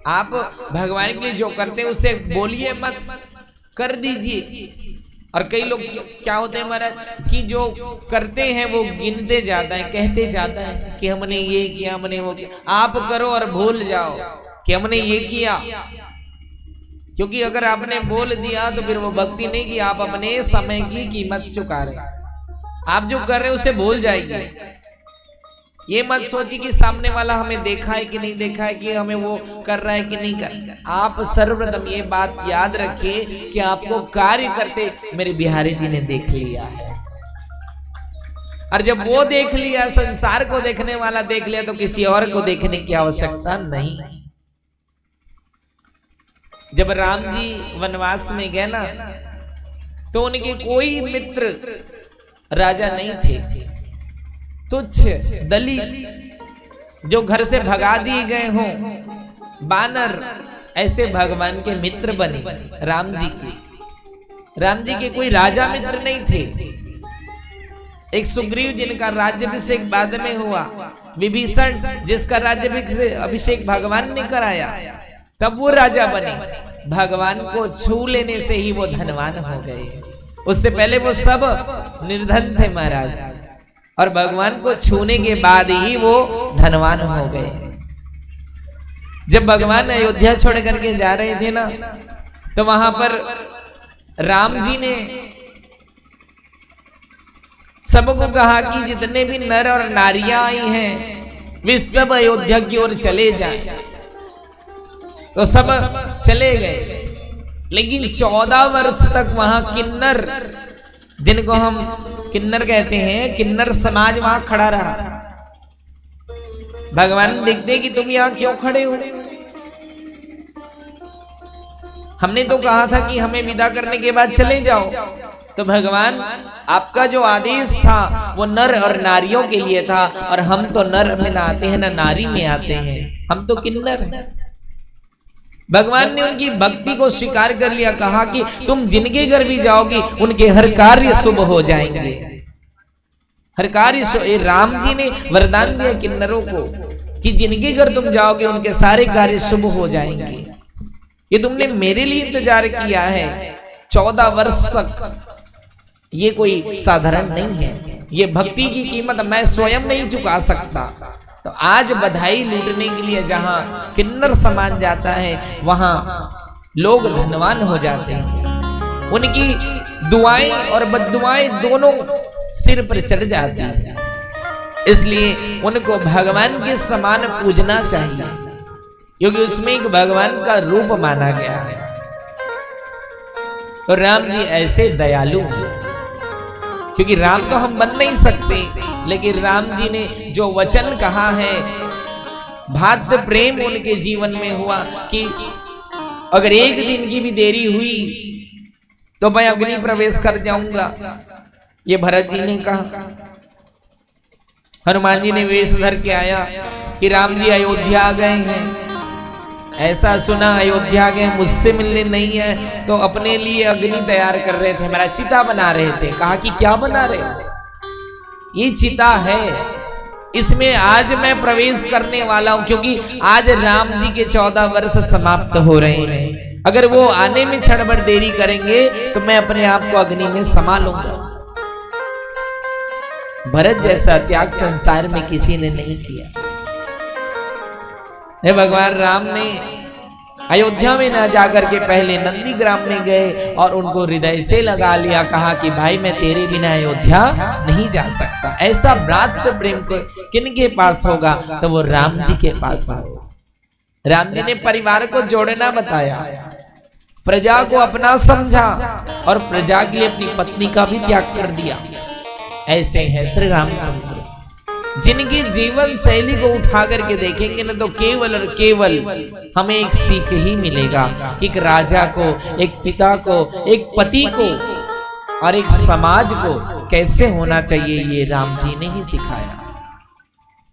आप भगवान के लिए जो करते हैं उससे बोलिए मत, कर दीजिए। और कई लोग क्या होते हैं महाराज कि जो करते हैं वो गिनते जाता है, कहते जाता है कि हमने ये किया, हमने वो किया। आप करो और भूल जाओ कि हमने ये किया, क्योंकि अगर आपने बोल दिया तो फिर वो भक्ति नहीं की, आप अपने समय की कीमत चुका रहे। आप जो कर रहे हैं उसे भूल जाएंगे। ये मत सोचिए कि सामने वाला हमें देखा है कि नहीं देखा है, कि हमें वो कर रहा है कि नहीं कर रहा है। आप सर्वप्रथम ये बात याद रखिए कि आपको कार्य करते मेरे बिहारी जी ने देख लिया है, और जब वो देख लिया, संसार को देखने वाला देख लिया, तो किसी और को देखने की आवश्यकता नहीं। जब राम जी वनवास में गए ना, तो उनके कोई मित्र राजा नहीं थे। तुच्छ दलित जो घर से भगा दिए गए हों, बानर, ऐसे भगवान के मित्र बने राम जी के। राम जी के कोई राजा मित्र नहीं थे। एक सुग्रीव जिनका राज्याभिषेक बाद में हुआ, विभीषण जिसका राज्याभिषेक भगवान ने कराया, तब वो राजा बने। भगवान को छू लेने से ही वो धनवान हो गए। उससे पहले वो सब निर्धन थे महाराज, और भगवान को छूने के बाद ही वो धनवान हो गए। जब भगवान अयोध्या छोड़ करके जा रहे थे ना, तो वहां पर राम जी ने सबको कहा कि जितने भी नर और नारियां आई हैं वे सब अयोध्या की ओर चले जाएं। तो सब चले गए, लेकिन 14 वर्ष तक वहां किन्नर, जिनको हम किन्नर कहते हैं, किन्नर समाज वहां खड़ा रहा। भगवान देखते कि तुम यहां क्यों खड़े हो? हमने तो कहा था कि हमें विदा करने के बाद चले जाओ। तो भगवान, आपका जो आदेश था वो नर और नारियों के लिए था, और हम तो नर में ना आते हैं ना नारी में आते हैं, हम तो किन्नर हैं। भगवान ने उनकी भक्ति को स्वीकार कर लिया, कहा कि तुम जिनके घर भी जाओगी उनके हर कार्य शुभ हो जाएंगे, हर कार्य। राम जी ने वरदान दिया किन्नरों को कि जिनके घर तुम जाओगे उनके सारे कार्य शुभ हो जाएंगे। ये तुमने मेरे लिए इंतजार किया है 14 वर्ष तक, ये कोई साधारण नहीं है। ये भक्ति की कीमत मैं स्वयं नहीं चुका सकता। तो आज बधाई लूटने के लिए जहां किन्नर समाज जाता है, वहां लोग धनवान हो जाते हैं। उनकी दुआएं और बद्दुआएं दोनों सिर पर चढ़ जाती हैं। इसलिए उनको भगवान के समान पूजना चाहिए, क्योंकि उसमें एक भगवान का रूप माना गया है। तो राम जी ऐसे दयालु हैं, क्योंकि राम तो हम बन नहीं सकते, लेकिन राम जी ने जो वचन कहा है, भात प्रेम उनके जीवन में हुआ कि अगर एक दिन की भी देरी हुई तो मैं अग्नि प्रवेश कर जाऊंगा। ये भरत जी ने कहा। हनुमान जी ने वेश धर के आया कि राम जी अयोध्या आ गए हैं। ऐसा सुना अयोध्या गए, मुझसे मिलने नहीं है, तो अपने लिए अग्नि तैयार कर रहे थे, मेरा चिता बना रहे थे। कहा कि क्या बना रहे हो? ये चिता है, इसमें आज मैं प्रवेश करने वाला हूं, क्योंकि आज राम जी के 14 वर्ष समाप्त हो रहे हैं। अगर वो आने में क्षण भर देरी करेंगे तो मैं अपने आप को अग्नि में समा लूंगा। भरत जैसा त्याग संसार में किसी ने नहीं किया। भगवान राम ने अयोध्या में ना जाकर के पहले नंदीग्राम में गए और उनको हृदय से लगा लिया, कहा कि भाई मैं तेरे बिना अयोध्या नहीं जा सकता। ऐसा भ्रातृ प्रेम को किनके पास होगा? तो वो राम जी के पास होगा। राम जी ने परिवार को जोड़ना बताया, प्रजा को अपना समझा, और प्रजा के लिए अपनी पत्नी का भी त्याग कर दिया। ऐसे हैं श्री रामचंद्र, जिनकी जीवन शैली को उठा करके देखेंगे ना, तो केवल और केवल हमें एक सीख ही मिलेगा कि एक राजा को, एक पिता को, एक पति को और एक समाज को कैसे होना चाहिए, ये राम जी ने ही सिखाया।